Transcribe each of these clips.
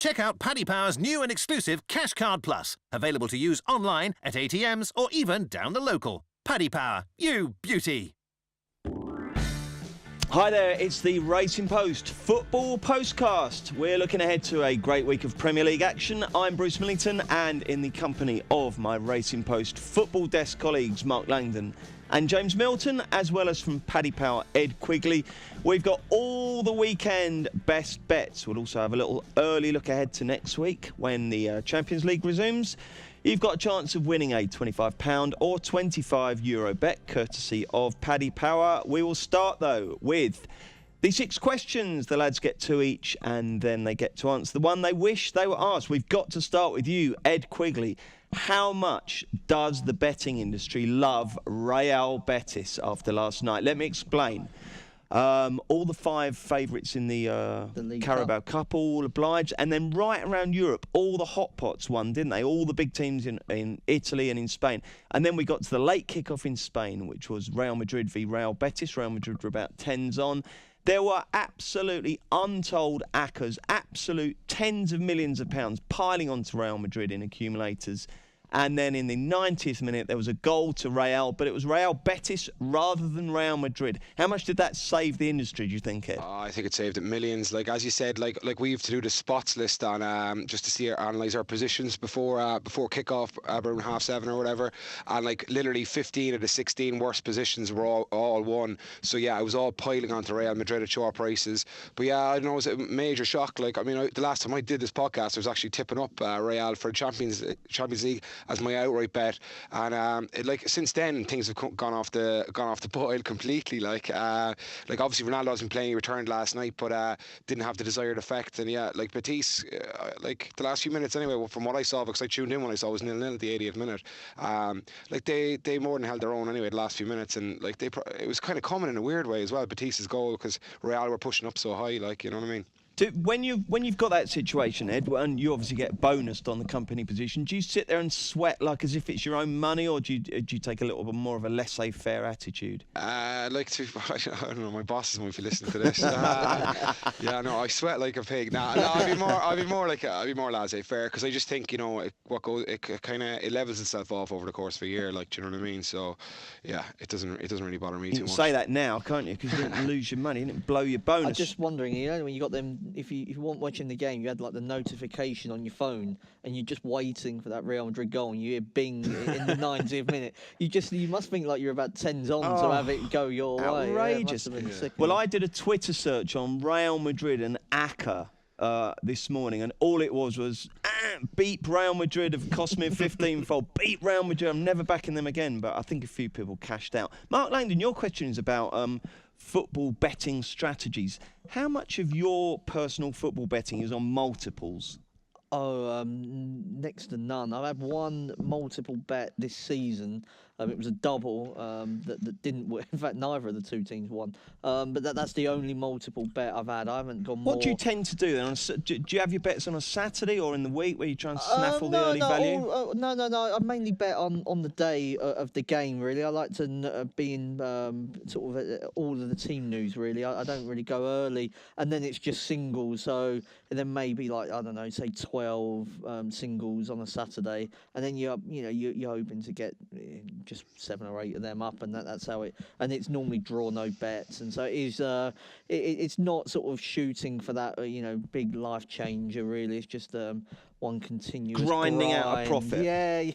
Check out Paddy Power's new and exclusive Cash Card Plus, available to use online, at ATMs, or even down the local. Paddy Power, you beauty. Hi there, it's the Racing Post Football Postcast. We're looking ahead to a great week of Premier League action. I'm Bruce Millington, and in the company of my Racing Post football desk colleagues Mark Langdon and James Milton, as well as from Paddy Power, Ed Quigley. We've got all the weekend best bets. We'll also have a little early look ahead to next week when the Champions League resumes. You've got a chance of winning a £25 or €25 bet, courtesy of Paddy Power. We will start, though, with the 6 questions. The lads get 2 each, and then they get to answer the one they wish they were asked. We've got to start with you, Ed Quigley. How much does the betting industry love Real Betis after last night? Let me explain. All the 5 favourites in the Carabao Cup all obliged, and then right around Europe, all the hot pots won, didn't they? All the big teams in Italy and in Spain. And then we got to the late kick-off in Spain, which was Real Madrid v Real Betis. Real Madrid were about 10s on. There were absolutely untold accas, absolute tens of millions of pounds piling onto Real Madrid in accumulators. And then in the 90th minute, there was a goal to Real, but it was Real Betis rather than Real Madrid. How much did that save the industry, do you think, Ed? I think it saved it millions. Like, as you said, like we have to do the spots list on just to see analyse our positions before kick-off, around 7:30 or whatever. And like literally 15 of the 16 worst positions were all won. So yeah, it was all piling onto Real Madrid at short prices. But yeah, I don't know, it was a major shock. Like, I mean, the last time I did this podcast, I was actually tipping up Real for Champions League as my outright bet, and since then things have gone off the boil completely. Like obviously Ronaldo hasn't playing, he returned last night, but didn't have the desired effect. And yeah, like Betis, like the last few minutes anyway, from what I saw, because I tuned in when I saw it was 0-0 at the 80th minute. Like they more than held their own anyway the last few minutes, and like it was kind of coming in a weird way as well, Betis' goal, because Real were pushing up so high, like, you know what I mean. When you've got that situation, Ed, and you obviously get bonused on the company position, do you sit there and sweat like as if it's your own money, or do you take a little bit more of a laissez-faire attitude? I don't know, my bosses might be listening to this. Yeah, no, I sweat like a pig. I'd be more laissez-faire, because I just think, you know, it levels itself off over the course of a year, like, do you know what I mean? So yeah, it doesn't really bother me too much. You can say that now, can't you? Because you didn't lose your money, you didn't blow your bonus. I'm just wondering, you know, when you got them. If you weren't watching the game, you had like the notification on your phone, and you're just waiting for that Real Madrid goal, and you hear bing in the 90th minute. You must think like you're about 10s on to have it go your way. Outrageous. Yeah, well, I did a Twitter search on Real Madrid and ACCA this morning, and all it was beat Real Madrid, have cost me a 15-fold. Beat Real Madrid, I'm never backing them again. But I think a few people cashed out. Mark Langdon, your question is about football betting strategies. How much of your personal football betting is on multiples? Next to none. I've had one multiple bet this season. It was a double that didn't win. In fact, neither of the 2 teams won. But that's the only multiple bet I've had. I haven't gone more. What do you tend to do then? Do you have your bets on a Saturday or in the week where you try and snaffle the early value? No. I mainly bet on the day of the game, really. I like to be in sort of all of the team news, really. I don't really go early. And then it's just singles. So then maybe, like, I don't know, say 12 singles on a Saturday. And then you're hoping to get just 7 or 8 of them up, and that's how it. And it's normally draw no bets, and so it is. It's not sort of shooting for that big life changer, really. It's just one continuous grinding grind. out a profit. Yeah.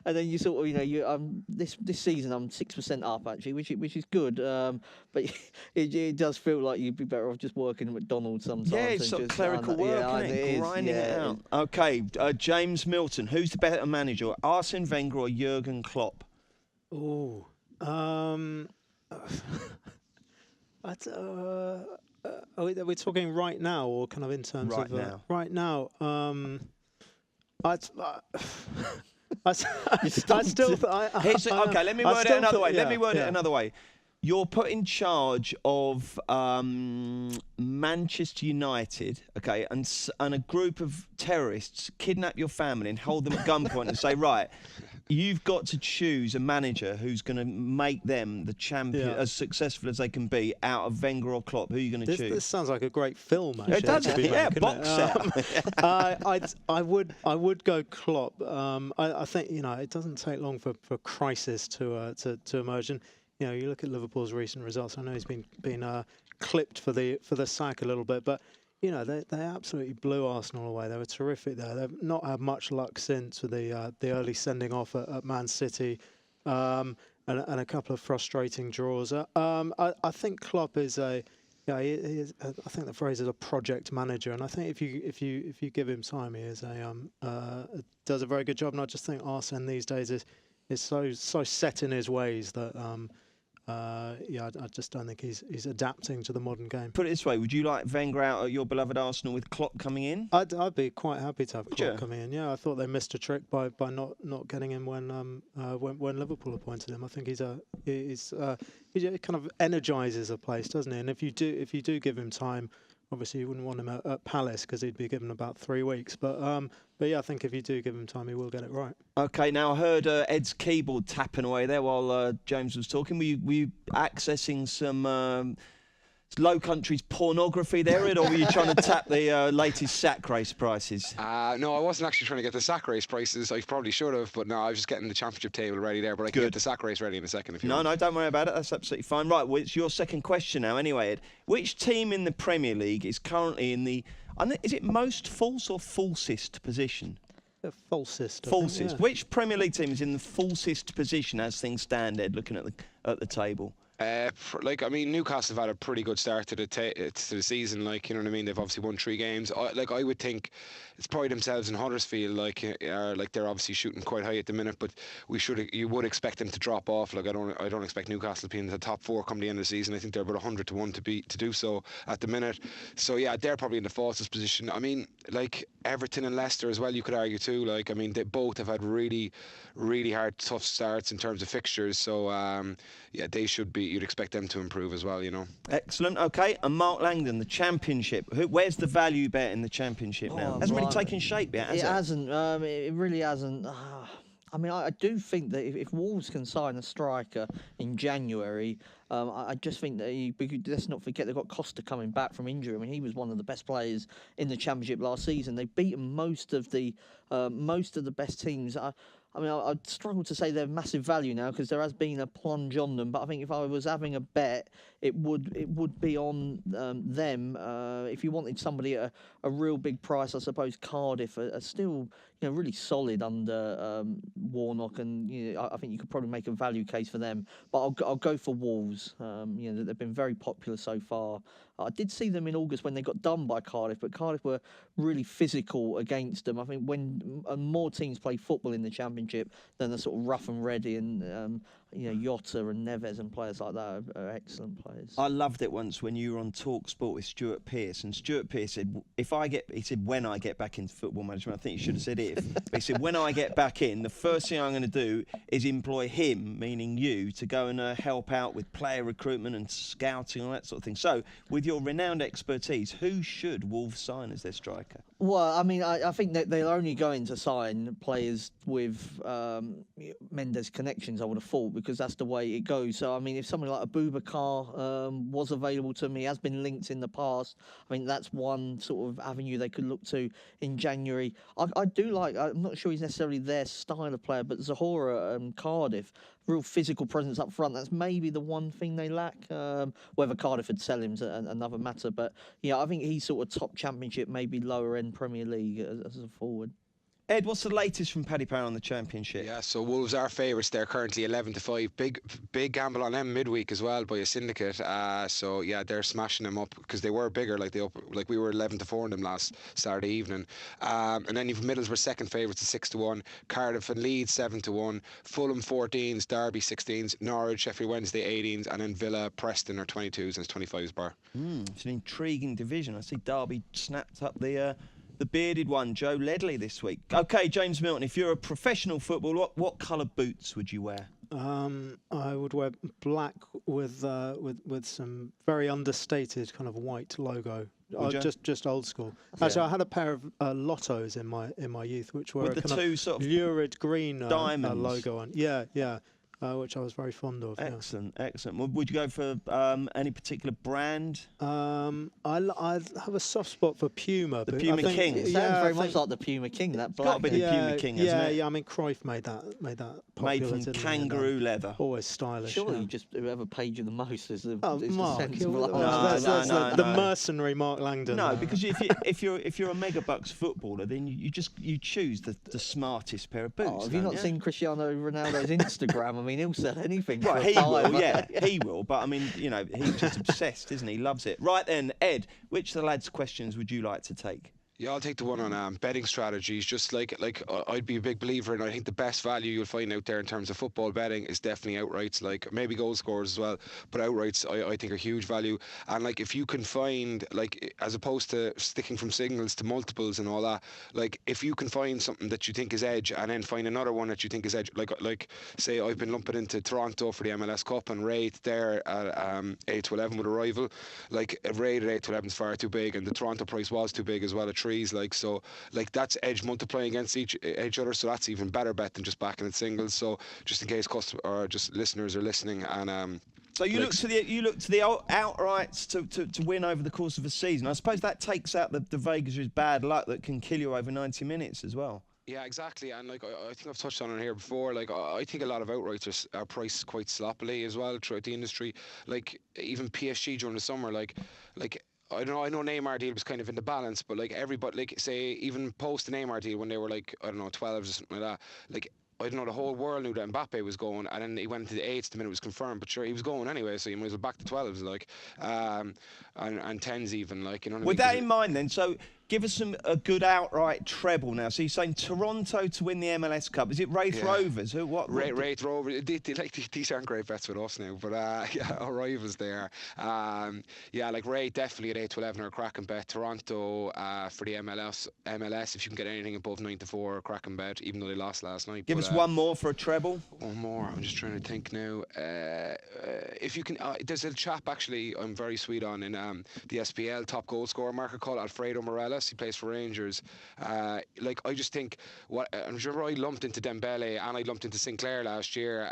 And then you sort of this season I'm 6% up actually, which is good. But it does feel like you'd be better off just working at McDonald's sometimes. Yeah, it's sort of clerical work, isn't it? Grinding it out. Okay, James Milton, who's the better manager, Arsene Wenger or Jurgen Klopp? Oh, are we talking right now, or kind of in terms of now? Right now. I still. Okay, let me word it another way. Let me word it another way. You're put in charge of Manchester United, okay, and a group of terrorists kidnap your family and hold them at gunpoint and say, right, You've got to choose a manager who's going to make them the champion, as successful as they can be, out of Wenger or Klopp. Who are you going to choose? This sounds like a great film, actually. It does, box set. I would go Klopp. I think it doesn't take long for crisis to emerge. And you look at Liverpool's recent results. I know he's been clipped for the sack a little bit, but they absolutely blew Arsenal away. They were terrific there. They've not had much luck since with the early sending off at Man City, and a couple of frustrating draws. I think Klopp is I think the phrase is a project manager, and I think if you give him time, he is does a very good job. And I just think Arsene these days is so set in his ways that. I just don't think he's adapting to the modern game. Put it this way, would you like Wenger out at your beloved Arsenal with Klopp coming in? I'd be quite happy to have Klopp coming in. Yeah, I thought they missed a trick by not getting him when Liverpool appointed him. I think he kind of energises a place, doesn't he? And if you do give him time, obviously you wouldn't want him at Palace because he'd be given about 3 weeks. But yeah, I think if you do give him time, he will get it right. Okay, now I heard Ed's keyboard tapping away there while James was talking. Were you accessing some Low Country's pornography there, Ed, or were you trying to tap the latest sack race prices? No, I wasn't actually trying to get the sack race prices. I probably should have, but no, I was just getting the championship table ready there. But I can get the sack race ready in a second if you want. No, don't worry about it. That's absolutely fine. Right, well, it's your second question now anyway, Ed. Which team in the Premier League is currently in the, is it most false or falsest position? Falsest. Falsest. Yeah. Which Premier League team is in the falsest position as things stand, Ed, looking at the table? Newcastle have had a pretty good start to the season. You know what I mean? They've obviously won 3 games. I would think it's probably themselves and Huddersfield. They're obviously shooting quite high at the minute, but you would expect them to drop off. I don't expect Newcastle to be in the top 4 come the end of the season. I think they're about 100 to 1 to do so at the minute. So yeah, they're probably in the falsest position. I mean, Everton and Leicester as well. You could argue too. They both have had really, really hard, tough starts in terms of fixtures. So they should be. You'd expect them to improve as well, Excellent. Okay, and Mark Langdon, the Championship. Where's the value bet in the Championship now? Hasn't really taken shape yet, has it? It hasn't. It really hasn't. I do think that if Wolves can sign a striker in January, I just think that let's not forget they've got Costa coming back from injury. I mean, he was one of the best players in the Championship last season. They've beaten most of the best teams. I'd struggle to say they're massive value now because there has been a plunge on them. But I think if I was having a bet, it would be on them. If you wanted somebody at a real big price, I suppose Cardiff are still really solid under Warnock, and I think you could probably make a value case for them. But I'll go for Wolves. They've been very popular so far. I did see them in August when they got done by Cardiff, but Cardiff were really physical against them. I think when more teams play football in the Championship than the sort of rough and ready, and Jota and Neves and players like that are excellent players. I loved it once when you were on Talk Sport with Stuart Pearce, and Stuart Pearce said, he said, when I get back into football management, I think you should have said if, but he said, when I get back in, the first thing I'm going to do is employ him, meaning you, to go and help out with player recruitment and scouting and all that sort of thing. So, with your renowned expertise, who should Wolves sign as their striker? Well, I think that they're only going to sign players with Mendes connections, I would have thought, because that's the way it goes. So, if somebody like Abubakar was available to me, has been linked in the past, I think that's one sort of avenue they could look to in January. I do like, I'm not sure he's necessarily their style of player, but Zahora Cardiff, real physical presence up front. That's maybe the one thing they lack. Whether Cardiff would sell him is another matter. But I think he's sort of top Championship, maybe lower end Premier League as a forward. Ed, what's the latest from Paddy Power on the Championship? Yeah, so Wolves are favourites. They're currently 11 to 5. Big gamble on them midweek as well by a syndicate. So yeah, they're smashing them up because they were bigger. We were 11 to 4 in them last Saturday evening. And then you've Middlesbrough second favourites at 6 to 1. Cardiff and Leeds 7 to 1. Fulham 14s, Derby 16s, Norwich, Sheffield Wednesday 18s, and then Villa, Preston are 22s and 25s bar. It's an intriguing division. I see Derby snapped up the bearded one, Joe Ledley, this week. OK, James Milton, if you're a professional footballer, what colour boots would you wear? I would wear black with some very understated kind of white logo. Just old school. Actually, I had a pair of Lottos in my youth, which were with the two sort of lurid green diamonds logo on. Yeah. Which I was very fond of. Excellent. Would you go for any particular brand? I have a soft spot for Puma. The Puma King. It sounds very much like the Puma King. That black. Got to be the Puma King, hasn't it? Yeah. I mean, Cruyff made that popular. Made from kangaroo leather. Always stylish. Surely, just whoever paid you the most is the Mark. sensible. No. The mercenary Mark Langdon. No, because if you're a megabucks footballer, then you choose the smartest pair of boots. Have you not seen Cristiano Ronaldo's Instagram? I mean, he'll sell anything. Right, he will. Yeah, he will. But I mean, he's just obsessed, isn't he? He loves it. Right then, Ed, which of the lads' questions would you like to take? Yeah, I'll take the one on betting strategies. Just like I'd be a big believer in. I think the best value you'll find out there in terms of football betting is definitely outrights, like maybe goal scorers as well, but outrights I think are huge value. And like if you can find, like, as opposed to sticking from singles to multiples and all that, like if you can find something that you think is edge and then find another one that you think is edge, like say I've been lumping into Toronto for the MLS Cup and rate there at 8 to 11 with a rival. Like a rate at 8 to 11 is far too big, and the Toronto price was too big as well at 3. So that's edge multiplying against each other, so that's even better bet than just backing it singles. So just in case or just listeners are listening, and so you look to the outrights to win over the course of a season. I suppose that takes out the Vegas' bad luck that can kill you over 90 minutes as well. Yeah, exactly. And like I think I've touched on it here before. Like I think a lot of outrights are priced quite sloppily as well throughout the industry. Like even PSG during the summer, like. I know Neymar deal was kind of in the balance, but like everybody, like say even post the Neymar deal when they were like 12s or something like that, like I don't know, the whole world knew that Mbappe was going, and then he went to the 8s the minute it was confirmed, but sure, he was going anyway, so you might as well back to 12s, like, and 10s even, like, you know what I mean? With that in mind then, so give us a good outright treble now. So you're saying Toronto to win the MLS Cup. Is it Wraith Rovers? Wraith Rovers. These aren't great bets with us now, but our rivals there. Like Wraith definitely at 8 to 11 or a cracking bet. Toronto for the MLS, if you can get anything above 9 to 4 or a cracking bet, even though they lost last night. Give us one more for a treble. One more. I'm just trying to think now. If you can, there's a chap actually I'm very sweet on in the SPL top goal scorer market called Alfredo Morales. He plays for Rangers. I just think I'm sure I lumped into Dembele and I lumped into Sinclair last year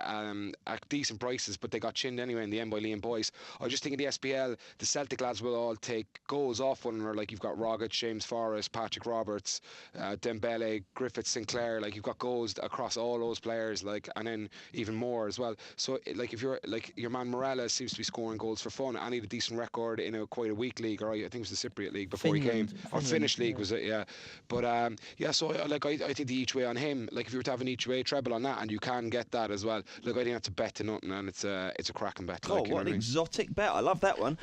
at decent prices, but they got chinned anyway in the end by Liam Boyce. I just think in the SPL the Celtic lads will all take goals off one another. Like you've got Rogic, James Forrest, Patrick Roberts, Dembele, Griffith, Sinclair. Like you've got goals across all those players. Like and then even more as well. So like if you're like your man Morales seems to be scoring goals for fun, and he had a decent record in quite a weak league, or I think it was the Cypriot league before Finland, he came. Or Finnish league was it? Yeah, but So I think the each way on him. Like if you were to have an each way treble on that, and you can get that as well. Look, I think that's a bet to nothing, and it's a cracking bet. Oh, what an exotic bet! I love that one.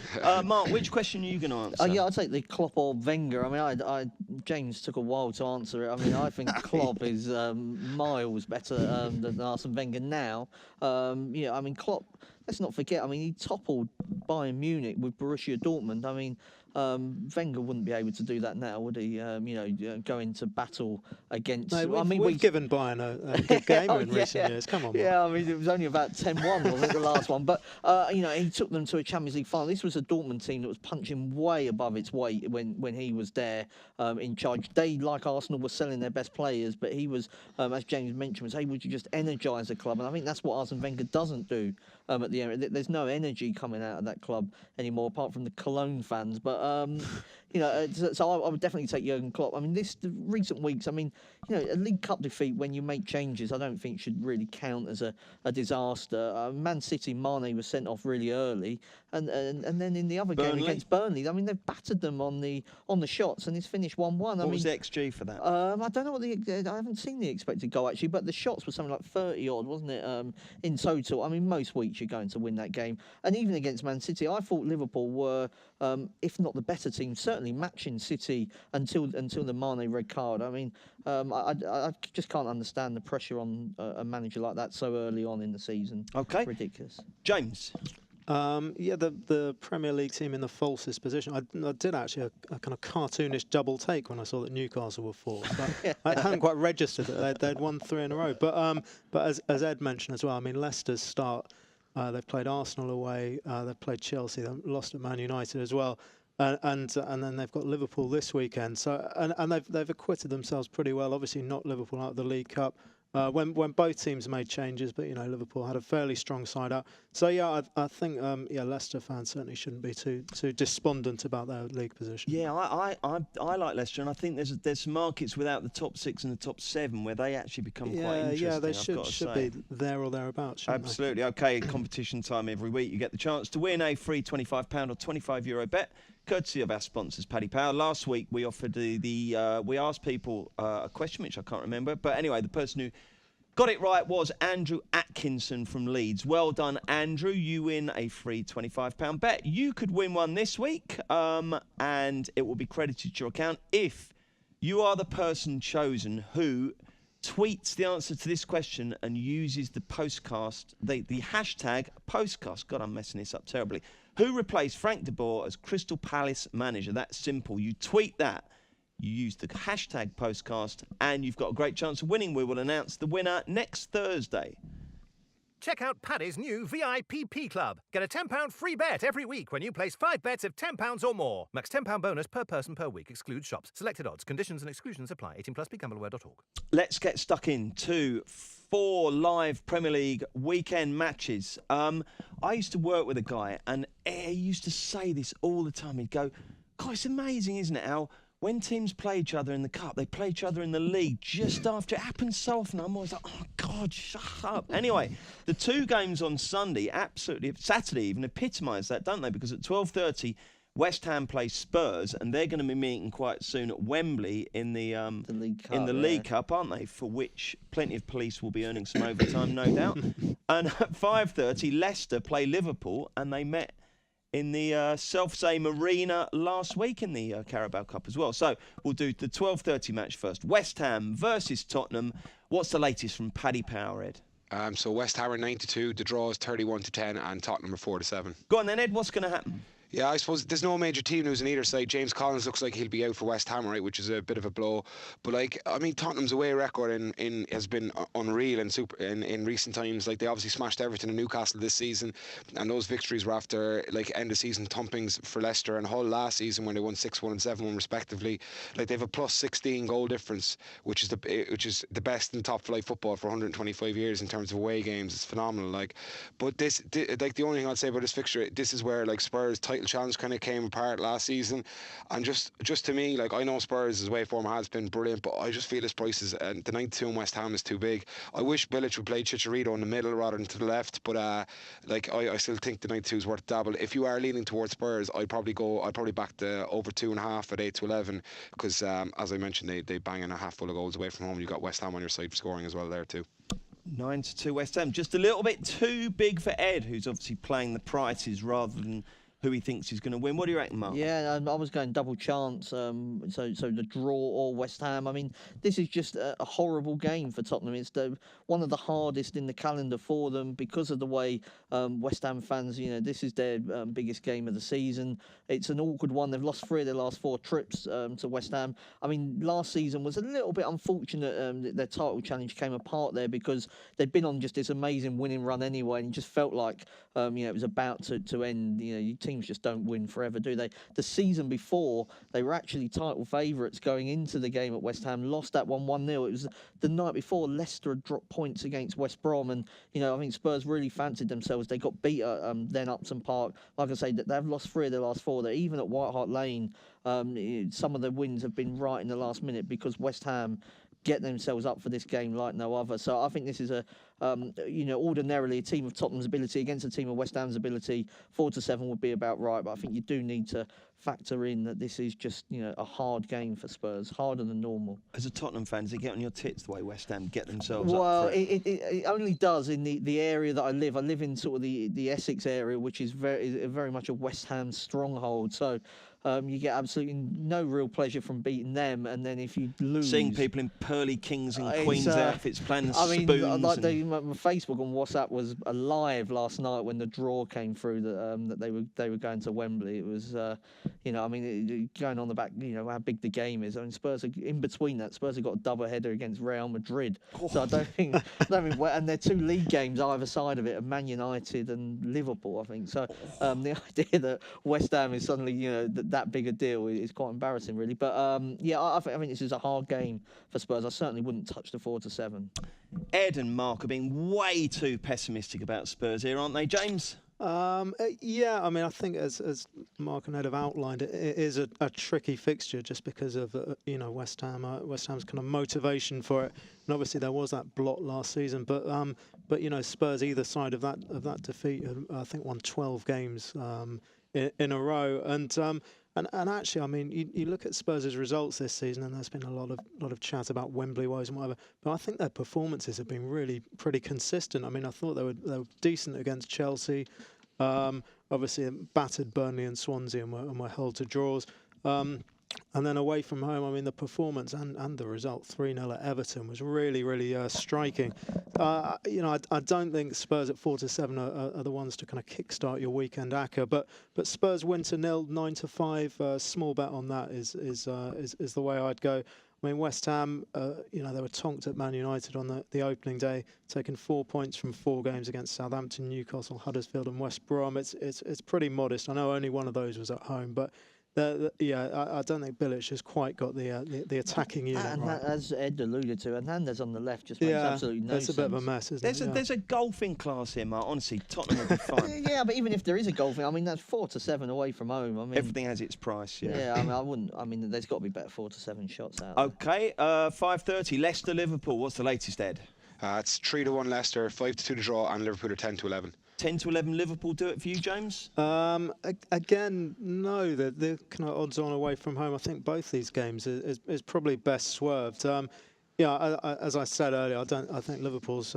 Mark, which question are you going to answer? Yeah, I'll take the Klopp or Wenger. I mean, James took a while to answer it. I mean, I think Klopp is miles better than Arsene Wenger now. I mean, Klopp. Let's not forget. I mean, he toppled Bayern Munich with Borussia Dortmund. I mean, Wenger wouldn't be able to do that now, would he? Go into battle against. No, we've given Bayern a good game in recent years. Come on, man. Yeah, I mean, it was only about 10-1, wasn't it, the last one? But he took them to a Champions League final. This was a Dortmund team that was punching way above its weight when he was there in charge. They, like Arsenal, were selling their best players, but he was, as James mentioned, was able to just energise the club, and I think that's what Arsene Wenger doesn't do at the end. There's no energy coming out of that club anymore, apart from the Cologne fans. But so I would definitely take Jurgen Klopp. I mean, the recent weeks. I mean, a League Cup defeat when you make changes, I don't think should really count as a disaster. Man City, Mane was sent off really early, and then in the other game against Burnley, I mean, they've battered them on the shots, and it's finished 1-1. What was the XG for that? I don't know what I haven't seen the expected goal actually, but the shots were something like 30 odd, wasn't it? In total. I mean, most weeks you're going to win that game, and even against Man City, I thought Liverpool were, if not the better team, certainly matching City until the Mane red card. I mean, I just can't understand the pressure on a manager like that so early on in the season. Okay, ridiculous. James. Yeah, the Premier League team in the falsest position. I did actually a kind of cartoonish double take when I saw that Newcastle were fourth. But I hadn't quite registered that they'd won 3 in a row. But as Ed mentioned as well, I mean, Leicester's start, they've played Arsenal away, they've played Chelsea, they've lost at Man United as well. And then they've got Liverpool this weekend. So and they've acquitted themselves pretty well. Obviously not Liverpool out of the League Cup. When both teams made changes, but Liverpool had a fairly strong side out. So I think Leicester fans certainly shouldn't be too despondent about their league position. Yeah, I like Leicester, and I think there's some markets without the top 6 and the top 7 where they actually become quite interesting. Yeah, they should be there or thereabouts. Absolutely. Okay, competition time every week. You get the chance to win a free £25 or €25 bet, courtesy of our sponsors, Paddy Power. Last week we offered we asked people a question which I can't remember, but anyway, the person who got it right was Andrew Atkinson from Leeds. Well done, Andrew. You win a free £25 bet. You could win one this week, and it will be credited to your account if you are the person chosen who tweets the answer to this question and uses the Postcast, the hashtag Postcast. God, I'm messing this up terribly. Who replaced Frank de Boer as Crystal Palace manager? That's simple. You tweet that. You use the hashtag Postcast, and you've got a great chance of winning. We will announce the winner next Thursday. Check out Paddy's new VIPP Club. Get a £10 free bet every week when you place 5 bets of £10 or more. Max £10 bonus per person per week. Excludes shops. Selected odds. Conditions and exclusions apply. 18+. BeGambleAware.org. Let's get stuck into 4 live Premier League weekend matches. I used to work with a guy, and he used to say this all the time. He'd go, God, it's amazing, isn't it, how when teams play each other in the cup, they play each other in the league just after. It happens so often. I'm always like, oh, God, shut up. Anyway, the 2 games on Sunday, Saturday even, epitomise that, don't they? Because at 12:30, West Ham play Spurs, and they're going to be meeting quite soon at Wembley in the League Cup, aren't they? For which plenty of police will be earning some overtime, no doubt. And at 5:30, Leicester play Liverpool, and they met in the self-same arena last week in the Carabao Cup as well. So we'll do the 12:30 match first. West Ham versus Tottenham. What's the latest from Paddy Power, Ed? So West Ham are 9-2, the draw is 31-10, and Tottenham are 4-7. Go on then, Ed. What's going to happen? Yeah, I suppose there's no major team news on either side. James Collins looks like he'll be out for West Ham, right, which is a bit of a blow. But Tottenham's away record has been unreal in recent times. Like, they obviously smashed Everton and Newcastle this season, and those victories were after end of season thumpings for Leicester and Hull last season when they won 6-1 and 7-1 respectively. Like, they have a plus 16 goal difference, which is the best in top flight football for 125 years in terms of away games. It's phenomenal. But the only thing I'd say about this fixture, this is where Spurs' title challenge kind of came apart last season, and just to me, I know Spurs' away form has been brilliant, but I just feel his prices, and the 9-2 in West Um is too big. I wish Bilic would play Chicharito in the middle rather than to the left, but I still think the 9-2 is worth a dabble. If you are leaning towards Spurs, I'd probably back the over 2.5 at 8-11, because as I mentioned, they bang in a half full of goals away from home. You've got West Ham on your side for scoring as well there too. 9-2 West Ham, just a little bit too big for Ed, who's obviously playing the prices rather than who he thinks is going to win. What do you reckon, Mark? Yeah, I was going double chance. So the draw or West Ham. I mean, this is just a horrible game for Tottenham. It's one of the hardest in the calendar for them because of the way West Ham fans, this is their biggest game of the season. It's an awkward one. They've lost 3 of their last 4 trips to West Ham. I mean, last season was a little bit unfortunate. Their title challenge came apart there because they'd been on just this amazing winning run anyway, and it just felt like it was about to end. Teams just don't win forever, do they? The season before, they were actually title favourites going into the game at West Ham, lost that 1-0. It was the night before Leicester had dropped points against West Brom, and I think Spurs really fancied themselves. They got beat at then Upton Park. Like I say, they've lost 3 of their last 4. They're even at White Hart Lane. Some of their wins have been right in the last minute because West Ham get themselves up for this game like no other. So I think this is ordinarily a team of Tottenham's ability against a team of West Ham's ability. 4-7 would be about right, but I think you do need to factor in that this is just a hard game for Spurs, harder than normal. As a Tottenham fan, does it get on your tits the way West Ham get themselves up Well, for it? it only does in the area that I live. I live in sort of the Essex area, which is very much a West Ham stronghold. So you get absolutely no real pleasure from beating them, and then if you lose, Seeing people in pearly kings and queens outfits playing the spoons. My Facebook and WhatsApp was alive last night when the draw came through that they were going to Wembley. It was going on the back, how big the game is. I mean, Spurs are in between that. Spurs have got a double header against Real Madrid, so I don't think, and they're 2 league games either side of it, of Man United and Liverpool, I think. So the idea that West Ham is suddenly that big a deal is quite embarrassing, really. But I think this is a hard game for Spurs. I certainly wouldn't touch the 4-7. Ed and Mark are being way too pessimistic about Spurs here, aren't they, James? Yeah, I mean, I think as Mark and Ed have outlined, it is a tricky fixture just because of West Ham's kind of motivation for it, and obviously there was that blot last season, but Spurs either side of that defeat, I think won 12 games in a row, and actually, I mean, you look at Spurs' results this season, and there's been a lot of chat about Wembley woes and whatever, but I think their performances have been really pretty consistent. I mean, I thought they were decent against Chelsea. Obviously, battered Burnley and Swansea and were held to draws. And then away from home, I mean, the performance and the result, 3-0 at Everton, was really, really striking. I don't think Spurs at 4-7 are the ones to kind of kickstart your weekend acca, but Spurs win to 0, 9-5. Small bet on that is the way I'd go. I mean, West Ham, they were tonked at Man United on the opening day, taking 4 points from 4 games against Southampton, Newcastle, Huddersfield, and West Brom. It's pretty modest. I know only one of those was at home, but. I don't think Bilic has quite got the attacking unit and right. As Ed alluded to, Hernandez on the left just makes absolutely no sense. It's a bit of a mess, isn't it? There's a golfing class here, Mark. Honestly, Tottenham will be fine. Yeah, but even if there is a golfing, I mean, that's 4-7 away from home. I mean, Everything has its price, yeah. Yeah, I mean, I wouldn't. I mean, there's got to be better 4-7 shots out. Okay, 5:30. Leicester Liverpool. What's the latest, Ed? It's 3-1 Leicester, 5-2 to draw, and Liverpool are 10-11. 10-11 Liverpool do it for you, James? Again, no. The kind of odds on away from home. I think both these games is probably best swerved. As I said earlier, I think Liverpool's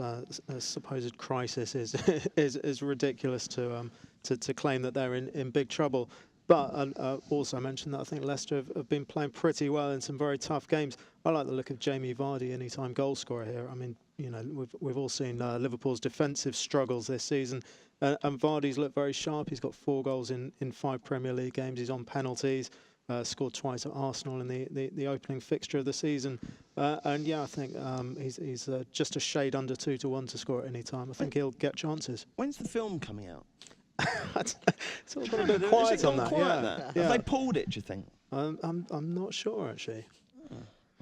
supposed crisis is ridiculous to claim that they're in big trouble. But also mentioned that I think Leicester have been playing pretty well in some very tough games. I like the look of Jamie Vardy, anytime goal scorer here. I mean, we've all seen Liverpool's defensive struggles this season, and Vardy's looked very sharp. He's got 4 goals in 5 Premier League games. He's on penalties. Scored twice at Arsenal in the opening fixture of the season, I think he's just a shade under 2-1 to score at any time. I think he'll get chances. When's the film coming out? It's all got a bit quiet on that. Yeah. Have they pulled it, do you think? I'm not sure actually.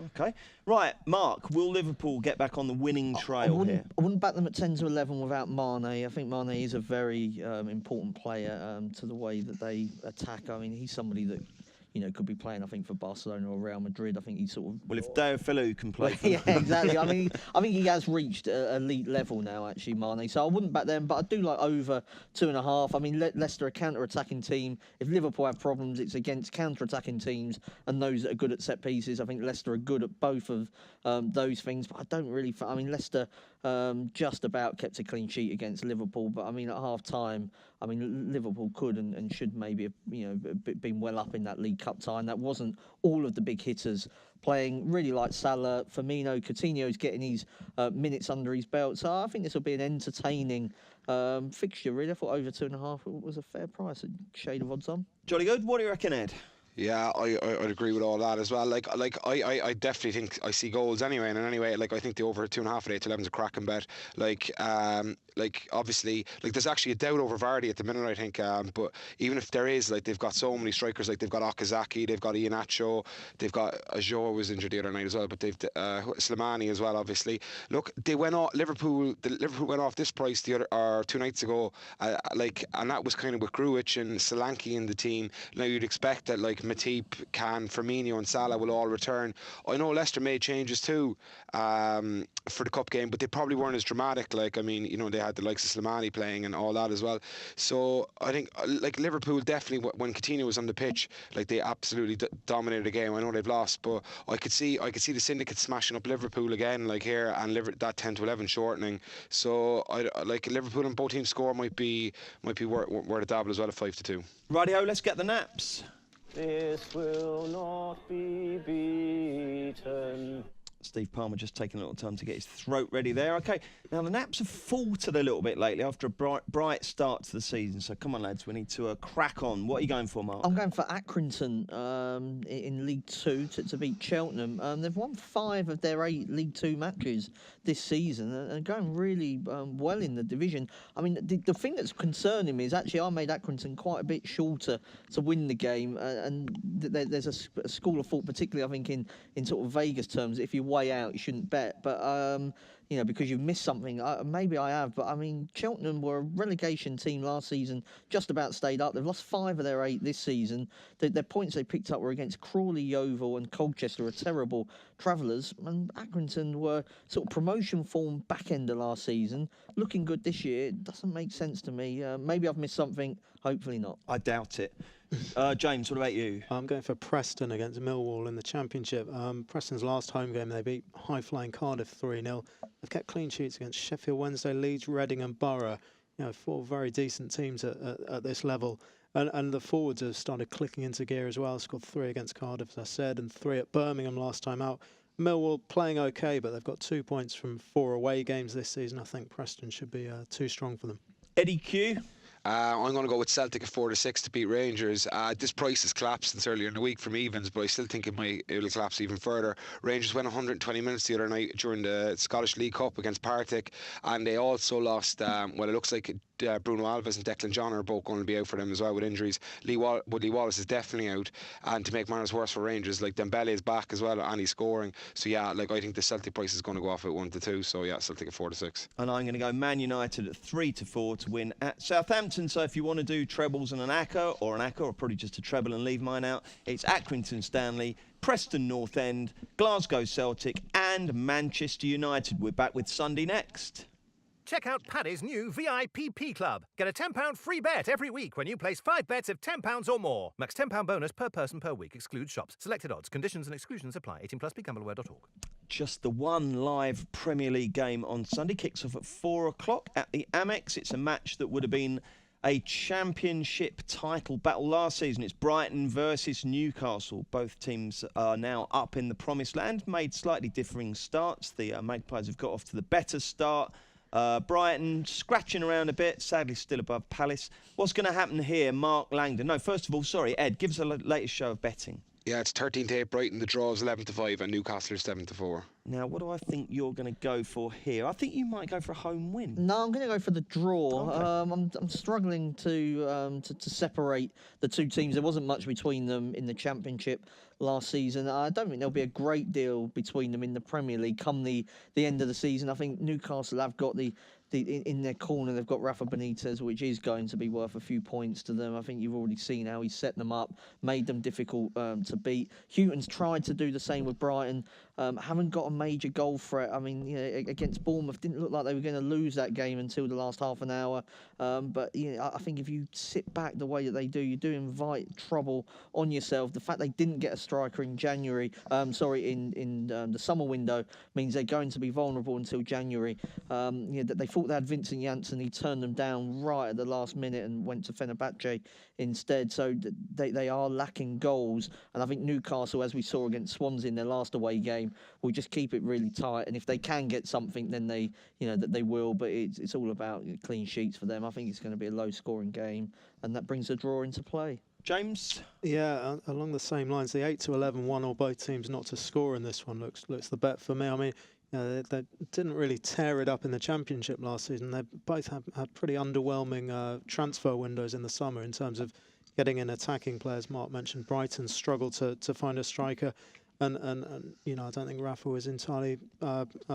Okay. Right, Mark, will Liverpool get back on the winning trail here? I wouldn't back them at 10-11 without Mane. I think Mane is a very important player to the way that they attack. I mean, he's somebody that could be playing, I think, for Barcelona or Real Madrid. I think he's sort of... Well, if Deulofeu can play for yeah, exactly. I mean, I think he has reached elite level now, actually, Mane. So I wouldn't back them, but I do like over 2.5. I mean, Leicester are a counter-attacking team. If Liverpool have problems, it's against counter-attacking teams and those that are good at set pieces. I think Leicester are good at both of those things, but I don't really... I mean, Leicester just about kept a clean sheet against Liverpool, but I mean, at half-time, I mean, Liverpool could and should maybe have, been well up in that League Cup tie. That wasn't all of the big hitters playing really like Salah, Firmino, Coutinho's getting his minutes under his belt. So I think this will be an entertaining fixture, really. I thought over 2.5 was a fair price, a shade of odds on. Jolly good. What do you reckon, Ed? Yeah, I'd agree with all that as well. I definitely think I see goals anyway, and anyway, I think the over 2.5 at 8-11 is a cracking bet. Obviously, there's actually a doubt over Vardy at the minute, I think. But even if there is, they've got so many strikers. They've got Okazaki, they've got Iheanacho, they've got Ajo was injured the other night as well, but they've Slimani as well. Obviously, look, they went off Liverpool went off this price 2 nights ago, and that was kind of with Grujic and Solanke in the team. Now you'd expect that Matip, Can, Firmino and Salah will all return. I know Leicester made changes too for the cup game, but they probably weren't as dramatic. Like, I mean, you know, they had the likes of Slimani playing and all that as well. So I think like Liverpool definitely, when Coutinho was on the pitch, like they absolutely dominated the game. I know they've lost, but I could see the syndicate smashing up Liverpool again, like here, and that 10-11 shortening. So I like Liverpool and both teams score might be worth a dabble as well at 5-2. Rightio, let's get the naps. This will not be beaten. Steve Palmer just taking a little time to get his throat ready there. OK, now the naps have faltered a little bit lately after a bright start to the season. So come on, lads, we need to crack on. What are you going for, Mark? I'm going for Accrington in League Two to beat Cheltenham. They've won 5 of their 8 League Two matches this season and going really well in the division. I mean, the thing that's concerning me is actually I made Accrington quite a bit shorter to win the game, and there's a school of thought, particularly I think in sort of Vegas terms, if you way out you shouldn't bet, but you know, because you've missed something. Maybe I have, but I mean, Cheltenham were a relegation team last season, just about stayed up. They've lost 5 of their 8 this season. Their points they picked up were against Crawley, Yeovil and Colchester, are terrible travellers. And Accrington were sort of promotion form back end of last season, looking good this year. It doesn't make sense to me. Maybe I've missed something, hopefully not. I doubt it. James, what about you? I'm going for Preston against Millwall in the Championship. Preston's last home game, they beat high-flying Cardiff 3-0. They've kept clean sheets against Sheffield Wednesday, Leeds, Reading and Borough. You know, 4 very decent teams at this level. And the forwards have started clicking into gear as well. Scored 3 against Cardiff, as I said, and 3 at Birmingham last time out. Millwall playing OK, but they've got 2 points from 4 away games this season. I think Preston should be too strong for them. Eddie Q? I'm going to go with Celtic at 4-6 to beat Rangers. This price has collapsed since earlier in the week from evens, but I still think it'll collapse even further. Rangers went 120 minutes the other night during the Scottish League Cup against Partick, and they also lost. Well, it looks like Bruno Alves and Declan John are both going to be out for them as well with injuries. Lee Wallace is definitely out, and to make matters worse for Rangers, like Dembele is back as well and he's scoring. So yeah, like I think the Celtic price is going to go off at 1-2. So yeah, Celtic at 4-6. And I'm going to go Man United at 3-4 to win at Southampton. So if you want to do trebles and an acca, or probably just a treble and leave mine out, it's Accrington Stanley, Preston North End, Glasgow Celtic and Manchester United. We're back with Sunday next. Check out Paddy's new VIPP Club. Get a £10 free bet every week when you place 5 bets of £10 or more. Max £10 bonus per person per week. Excludes shops. Selected odds. Conditions and exclusions apply. 18+. BeGambleAware.org. Just the one live Premier League game on Sunday. Kicks off at 4 o'clock at the Amex. It's a match that would have been a championship title battle last season. It's Brighton versus Newcastle. Both teams are now up in the promised land. Made slightly differing starts. The Magpies have got off to the better start. Brighton scratching around a bit, sadly still above Palace. What's going to happen here, Mark Langdon? No, first of all, sorry, Ed, give us a latest show of betting. Yeah, it's 13-8 Brighton. The draw is 11-5 and Newcastle is 7-4. Now, what do I think you're going to go for here? I think you might go for a home win. No, I'm going to go for the draw. Okay. I'm struggling to separate the two teams. There wasn't much between them in the Championship last season. I don't think there'll be a great deal between them in the Premier League come the end of the season. I think Newcastle have got in their corner, they've got Rafa Benitez, which is going to be worth a few points to them. I think you've already seen how he's set them up, made them difficult to beat. Houghton's tried to do the same with Brighton. Haven't got a major goal threat. I mean, you know, against Bournemouth, didn't look like they were going to lose that game until the last half an hour. But you know, I think if you sit back the way that they do, you do invite trouble on yourself. The fact they didn't get a striker in January, in the summer window, means they're going to be vulnerable until January. You know, that they thought they had Vincent Janssen, he turned them down right at the last minute and went to Fenerbahce instead. So they are lacking goals, and I think Newcastle, as we saw against Swansea in their last away game, will just keep it really tight. And if they can get something, then they will. But it's all about clean sheets for them. I think it's going to be a low-scoring game, and that brings the draw into play. James? Yeah, along the same lines, the 8-11 one or both teams not to score in this one looks the bet for me. I mean, you know, they didn't really tear it up in the Championship last season. They both had pretty underwhelming transfer windows in the summer in terms of getting in attacking players. Mark mentioned Brighton struggled to find a striker. And you know, I don't think Rafa was entirely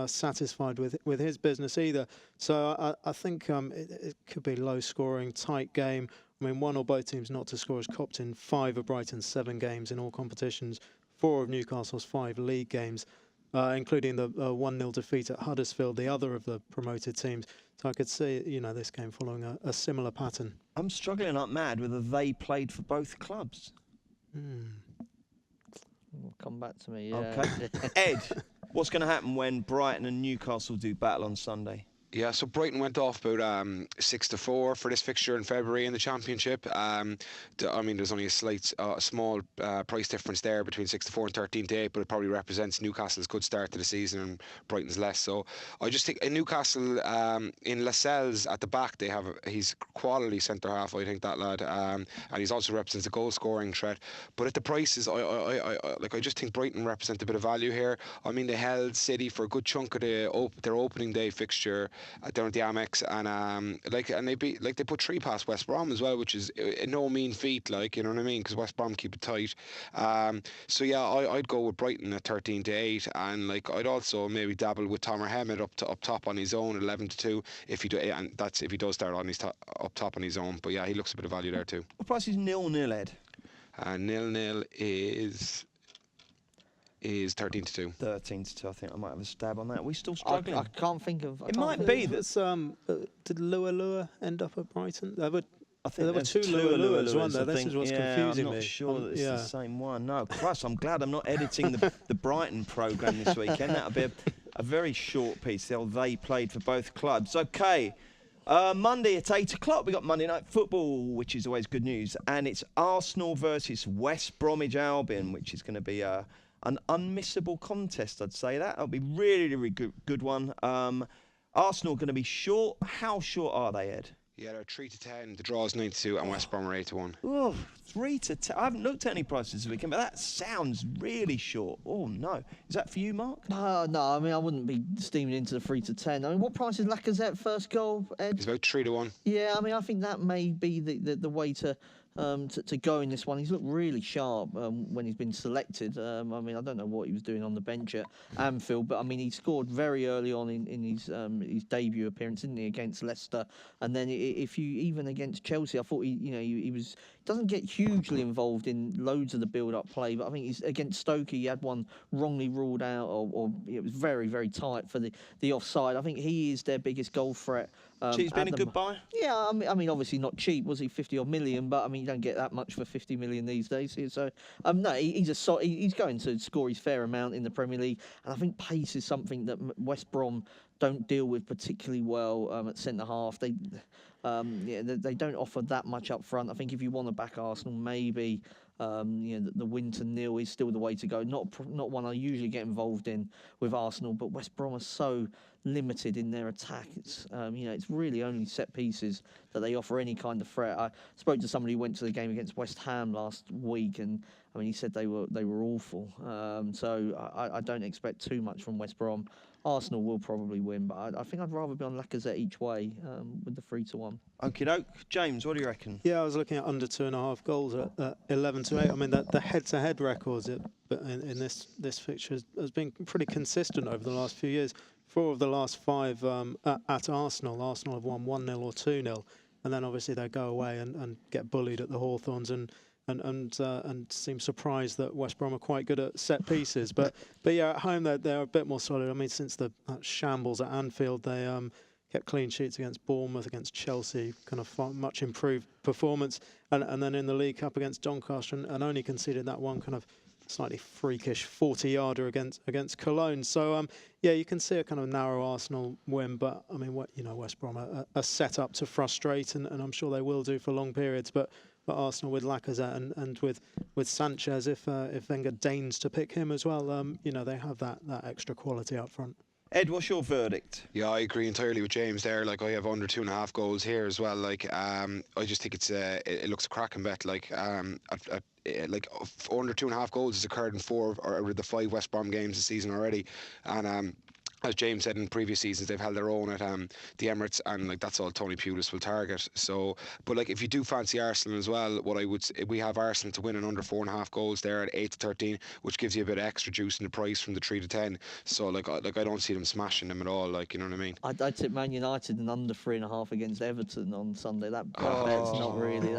satisfied with his business either. So I think it could be low-scoring, tight game. I mean, one or both teams not to score has copped in 5 of Brighton's 7 games in all competitions, 4 of Newcastle's 5 league games, including the 1-0 defeat at Huddersfield, the other of the promoted teams. So I could see, this game following a similar pattern. I'm struggling like mad whether they played for both clubs. Will come back to me. Yeah. Okay. Ed, what's going to happen when Brighton and Newcastle do battle on Sunday? Yeah, so Brighton went off about 6-4 for this fixture in February in the Championship. There's only a small price difference there between 6-4 and 13-8, but it probably represents Newcastle's good start to the season and Brighton's less. So I just think in Newcastle, in Lascelles at the back, he's quality centre half. I think that lad, and he's also represents a goal scoring threat. But at the prices, I just think Brighton represent a bit of value here. I mean, they held City for a good chunk of their opening day fixture down at the Amex, and they put 3 past West Brom as well, which is no mean feat, you know what I mean, because West Brom keep it tight. So yeah, I'd go with Brighton at 13-8, and I'd also maybe dabble with Tomer Hemed up top on his own, 11-2, if he does start on up top on his own. But yeah, he looks a bit of value there too. What price is 0-0, Ed? 0-0 is 13-2. 13-2. I think I might have a stab on that. Are we still struggling? I can't think of. It might be that. Did Lua end up at Brighton? I think there were 2 Luas, weren't there? This is what's confusing me. I'm not sure that it's the same one. No, Christ, I'm glad I'm not editing the Brighton programme this weekend. That'll be a very short piece. They played for both clubs. Okay. Monday at 8 o'clock, we got Monday Night Football, which is always good news. And it's Arsenal versus West Bromwich Albion, which is going to be an unmissable contest, I'd say that. It'll be really, really good one. Arsenal going to be short. How short are they, Ed? Yeah, they're 3-10. The draw is 92, and West Brom are 8-1. Oh, 3-10. I haven't looked at any prices this weekend, but that sounds really short. Oh no, is that for you, Mark? No, I mean I wouldn't be steaming into the 3-10. I mean, what price is Lacazette first goal, Ed? It's about 3-1. Yeah, I mean I think that may be the way to go in this one. He's looked really sharp when he's been selected. I mean, I don't know what he was doing on the bench at Anfield, but I mean, he scored very early on in his debut appearance, didn't he, against Leicester? And then even against Chelsea, I thought he doesn't get hugely involved in loads of the build-up play, but I think he's against Stoke. He had one wrongly ruled out, or it was very, very tight for the offside. I think he is their biggest goal threat. He's been a good buy. Yeah, I mean, obviously not cheap. Was he 50-odd million? But I mean, you don't get that much for 50 million these days. So, no, he's going to score his fair amount in the Premier League, and I think pace is something that West Brom don't deal with particularly well at centre half. They don't offer that much up front. I think if you want to back Arsenal, maybe the win to 0 is still the way to go. Not one I usually get involved in with Arsenal, but West Brom are so limited in their attack. It's really only set pieces that they offer any kind of threat. I spoke to somebody who went to the game against West Ham last week, and I mean he said they were awful. So I don't expect too much from West Brom. Arsenal will probably win, but I think I'd rather be on Lacazette each way with the 3-1. Okie doke. James, what do you reckon? Yeah, I was looking at under 2.5 goals at 11-8. I mean, the head-to-head records in this fixture has been pretty consistent over the last few years. 4 of the last 5 at Arsenal. Arsenal have won 1-0 or 2-0, and then obviously they go away and get bullied at the Hawthorns and seem surprised that West Brom are quite good at set pieces. But yeah, at home they're a bit more solid. I mean, since the shambles at Anfield, they kept clean sheets against Bournemouth, against Chelsea, kind of much improved performance, and then in the League Cup against Doncaster, and only conceded that one kind of slightly freakish 40-yarder against Cologne. So yeah, you can see a kind of narrow Arsenal win, but I mean, West Brom are set up to frustrate, and I'm sure they will do for long periods. But Arsenal with Lacazette and with Sanchez, if Wenger deigns to pick him as well, they have that extra quality up front. Ed, what's your verdict? Yeah, I agree entirely with James there. I have under 2.5 goals here as well. I just think it looks a cracking bet. Under 2.5 goals has occurred in 4 out of the 5 West Brom games this season already, and as James said in previous seasons, they've held their own at the Emirates, and like that's all Tony Pulis will target. So, but like if you do fancy Arsenal as well, what I would we have Arsenal to win in under 4.5 goals there at 8-13, which gives you a bit of extra juice in the price from the 3-10. So like I don't see them smashing them at all. Like, you know what I mean? I'd tip Man United and under 3.5 against Everton on Sunday. That bet's not really.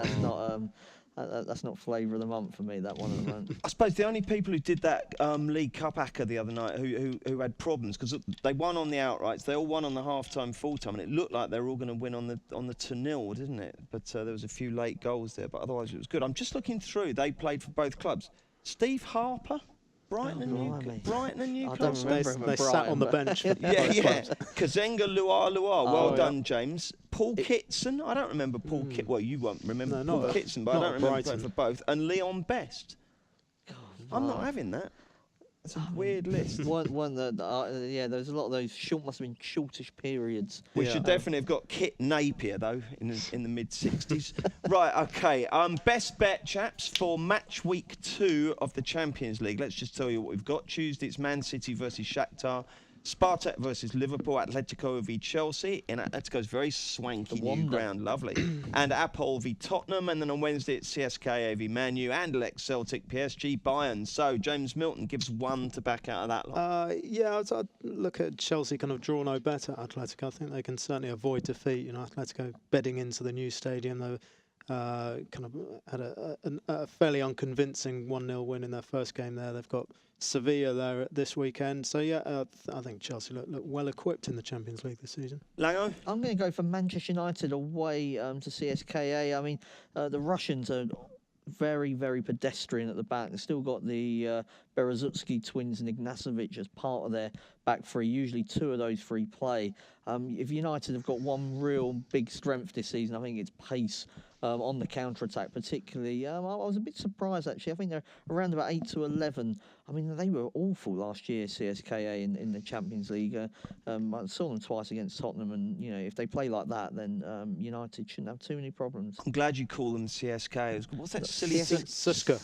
That's not flavour of the month for me, that one at the moment. I suppose the only people who did that League Cup acca the other night who had problems, because they won on the outrights, they all won on the half-time, full-time, and it looked like they were all going to win on the 2-0, didn't it? But there was a few late goals there, but otherwise it was good. I'm just looking through. They played for both clubs. Steve Harper, Brighton and Newcastle. I don't remember him They at sat Brighton, on the but- bench. Yeah. Kazenga Luar. Well done, yeah. James. Paul Kitson. I don't remember Paul Kitson. Well, you won't remember No, Paul not Kitson, but I not don't remember Brighton. playing for both. And Leon Best. I'm not having that. It's a weird list. One that there's a lot of those must have been shortish periods. We should definitely have got Kit Napier though in the mid 60s. Right, okay. Best bet, chaps, for match week 2 of the Champions League. Let's just tell you what we've got. Tuesday it's Man City versus Shakhtar. Spartak versus Liverpool, Atletico v Chelsea. In Atletico's very swanky new ground, lovely. And Apol v Tottenham. And then on Wednesday it's CSKA v Man U and Lex Celtic, PSG, Bayern. So James Milton gives one to back out of that lot. I'd look at Chelsea kind of draw no bet at Atletico. I think they can certainly avoid defeat. You know, Atletico bedding into the new stadium, they kind of had a fairly unconvincing 1-0 win in their first game there. They've got Sevilla there this weekend. So, I think Chelsea look well equipped in the Champions League this season. Lango? I'm going to go for Manchester United away to CSKA. I mean, the Russians are very, very pedestrian at the back. They've still got the Berezutsky twins and Ignacevic as part of their back three. Usually 2 of those 3 play. If United have got one real big strength this season, I think it's pace. On the counter-attack particularly. I was a bit surprised actually. I think they're around about 8-11. I mean, they were awful last year, CSKA, in the Champions League. I saw them twice against Tottenham, and you know, if they play like that, then United shouldn't have too many problems. I'm glad you call them CSK. What's that silly thing? Suska.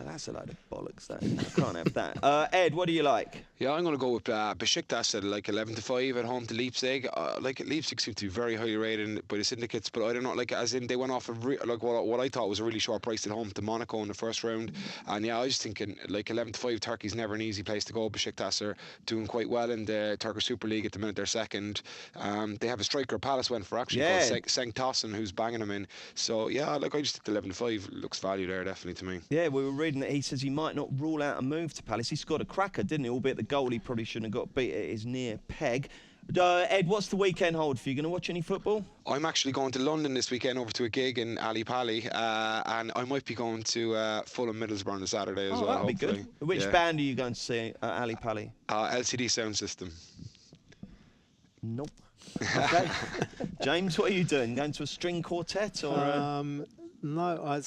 That's a load of bollocks, that. I can't have that. Ed, what do you like? Yeah, I'm going to go with Besiktas at like 11-5 at home to Leipzig. Leipzig seem to be very highly rated by the syndicates, but I don't know, as in they went off what I thought was a really short price at home to Monaco in the first round. And I was thinking 11-5. Turkey's never an easy place to go. Besiktas are doing quite well in the Turkish Super League at the minute. They're second. They have a striker Palace went for actually called Cenk Tosun, who's banging them in. So I just think 11-5 looks value there definitely to me. Yeah, we were reading that he says he might not rule out a move to Palace. He scored a cracker, didn't he? Albeit the goal he probably shouldn't have got beat at his near peg. Ed, what's the weekend hold for you? Going to watch any football? I'm actually going to London this weekend over to a gig in Ali Pali, and I might be going to Fulham Middlesbrough on the Saturday as well. That'll be good. Which band are you going to see at Ali Pali? LCD Sound System. Nope. Okay. James, what are you doing? Going to a string quartet or? No,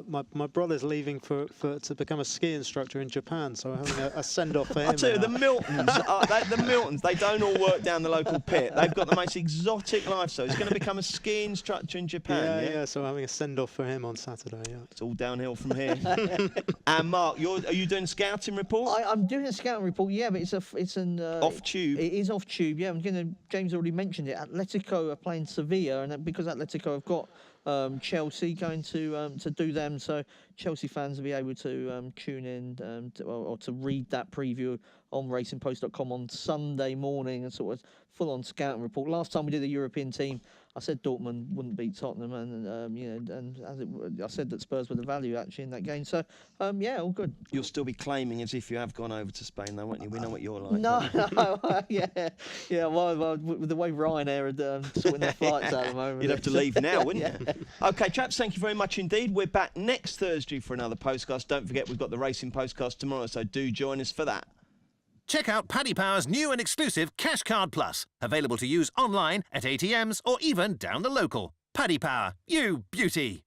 my brother's leaving to become a ski instructor in Japan, so I'm having a send-off for him. I'll tell you, the Miltons, they don't all work down the local pit. They've got the most exotic lifestyle. He's going to become a ski instructor in Japan. Yeah, so I'm having a send-off for him on Saturday, yeah. It's all downhill from here. And Mark, are you doing scouting report? I'm doing a scouting report, yeah, but it's an off-tube. It is off-tube, yeah. James already mentioned it. Atletico are playing Sevilla, and because Atletico have got Chelsea going to do them, so Chelsea fans will be able to tune in or to read that preview on racingpost.com on Sunday morning, and sort of full-on scouting report. Last time we did the European team, I said Dortmund wouldn't beat Tottenham, and I said that Spurs were the value actually in that game. So all good. You'll still be claiming as if you have gone over to Spain, though, won't you? We know what you're like. No, yeah. Well, with the way Ryanair are sorting their flights out at the moment, you'd have to leave now, wouldn't you? Okay, chaps, thank you very much indeed. We're back next Thursday for another Postcast. Don't forget, we've got the Racing Postcast tomorrow, so do join us for that. Check out Paddy Power's new and exclusive Cash Card Plus, available to use online, at ATMs, or even down the local. Paddy Power, you beauty!